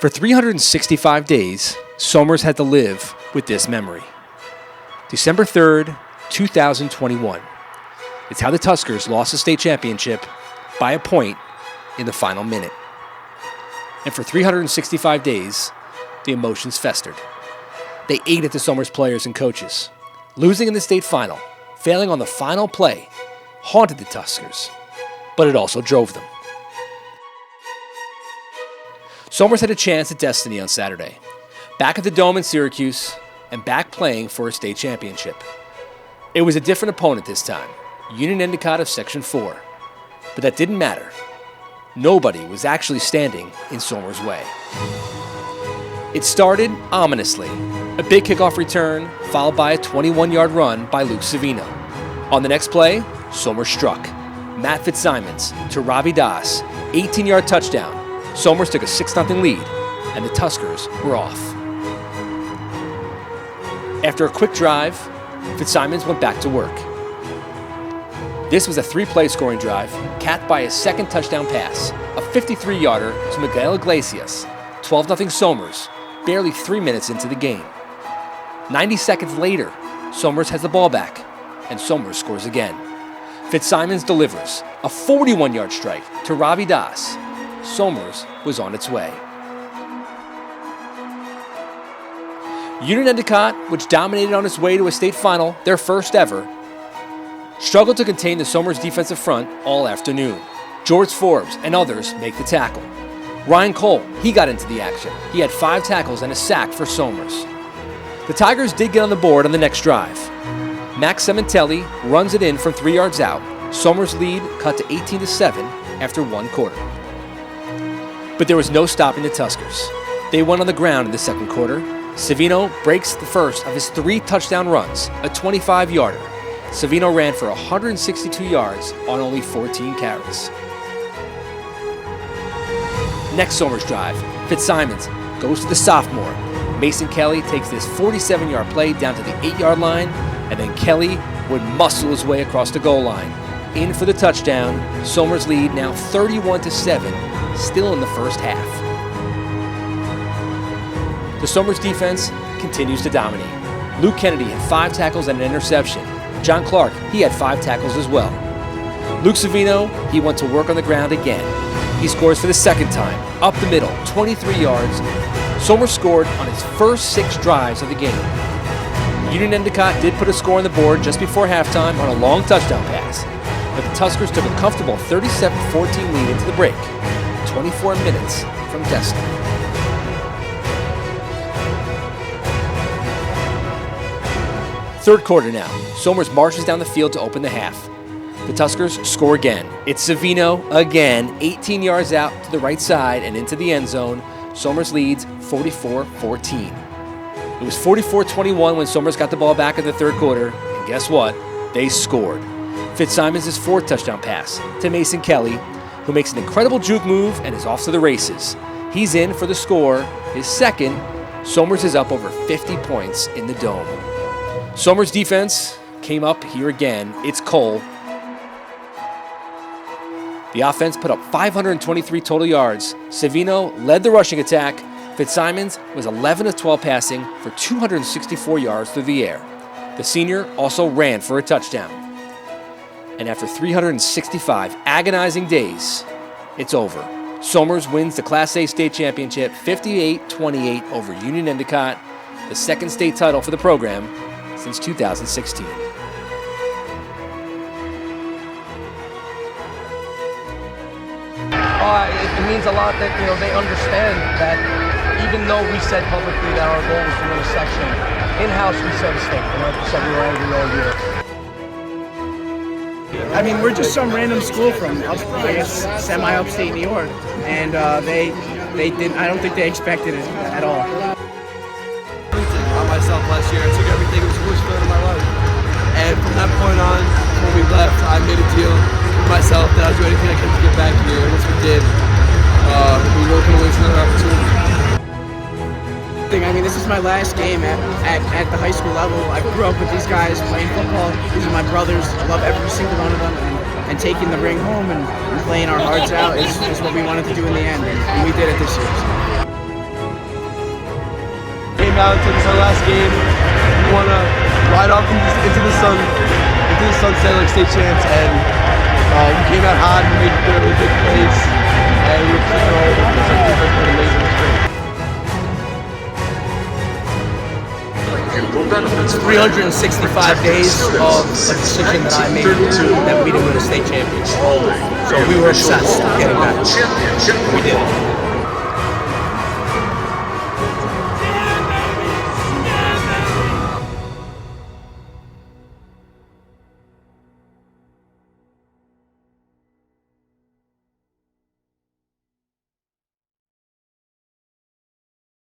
For 365 days, Somers had to live with this memory. December 3rd, 2021. It's how the Tuskers lost the state championship by a point in the final minute. And for 365 days, the emotions festered. They ate at the Somers players and coaches. Losing in the state final, failing on the final play, haunted the Tuskers, but it also drove them. Somers had a chance at destiny on Saturday, back at the Dome in Syracuse, and back playing for a state championship. It was a different opponent this time, Union-Endicott of Section 4, but that didn't matter. Nobody was actually standing in Somers' way. It started ominously, a big kickoff return followed by a 21-yard run by Luke Savino. On the next play, Somers struck. Matt Fitzsimons to Ravi Das, 18-yard touchdown. Somers took a 6-0 lead, and the Tuskers were off. After a quick drive, Fitzsimons went back to work. This was a 3-play scoring drive, capped by a second touchdown pass, a 53-yarder to Miguel Iglesias, 12-0 Somers, barely 3 minutes into the game. 90 seconds later, Somers has the ball back, and Somers scores again. Fitzsimons delivers a 41-yard strike to Ravi Das. Somers was on its way. Union-Endicott, which dominated on its way to a state final, their first ever, struggled to contain the Somers defensive front all afternoon. George Forbes and others make the tackle. Ryan Cole, he got into the action. He had 5 tackles and a sack for Somers. The Tigers did get on the board on the next drive. Max Sementelli runs it in from 3 yards out. Somers' lead cut to 18-7 after 1 quarter. But there was no stopping the Tuskers. They went on the ground in the second quarter. Savino breaks the first of his 3 touchdown runs, a 25-yarder. Savino ran for 162 yards on only 14 carries. Next Somers drive, Fitzsimons goes to the sophomore. Mason Kelly takes this 47-yard play down to the 8-yard line, and then Kelly would muscle his way across the goal line. In for the touchdown, Somers' lead now 31-7, still in the first half. The Somers defense continues to dominate. Luke Kennedy had 5 tackles and an interception. John Clark, he had 5 tackles as well. Luke Savino, he went to work on the ground again. He scores for the second time, up the middle, 23 yards. Somers scored on his first 6 drives of the game. Union-Endicott did put a score on the board just before halftime on a long touchdown pass, but the Tuskers took a comfortable 37-14 lead into the break, 24 minutes from destiny. Third quarter now. Somers marches down the field to open the half. The Tuskers score again. It's Savino again, 18 yards out to the right side and into the end zone. Somers leads 44-14. It was 44-21 when Somers got the ball back in the third quarter, and guess what? They scored. Fitzsimons' 4th touchdown pass to Mason Kelly, who makes an incredible juke move and is off to the races. He's in for the score, his second. Somers is up over 50 points in the Dome. Somers' defense came up here again. It's Cole. The offense put up 523 total yards. Savino led the rushing attack. Fitzsimons was 11 of 12 passing for 264 yards through the air. The senior also ran for a touchdown. And after 365 agonizing days, it's over. Somers wins the Class A state championship 58-28 over Union-Endicott, the second state title for the program since 2016. It means a lot that they understand that even though we said publicly that our goal was to win a section, in-house we said a state. We said we were angry all year. I mean, we're just some random school from, I guess, semi-upstate New York, and they didn't. I don't think they expected it at all. On myself last year, I took everything. It was the worst feeling of my life, and from that point on, when we left, I made a deal with myself that I would do anything I could to get back here. And once we did, we were going to wait for another opportunity. I mean, this is my last game at the high school level. I grew up with these guys playing football. These are my brothers. I love every single one of them. And taking the ring home and playing our hearts out is what we wanted to do in the end. And we did it this year. So. came out and said, "This is our last game. We want to ride off into the sunset like state champs." And we came out hot and made really big plays, and we were clicking all over. It was amazing. It was great. 365 days of a decision that I made that we didn't win a state championship. So we were obsessed with getting back. We did it.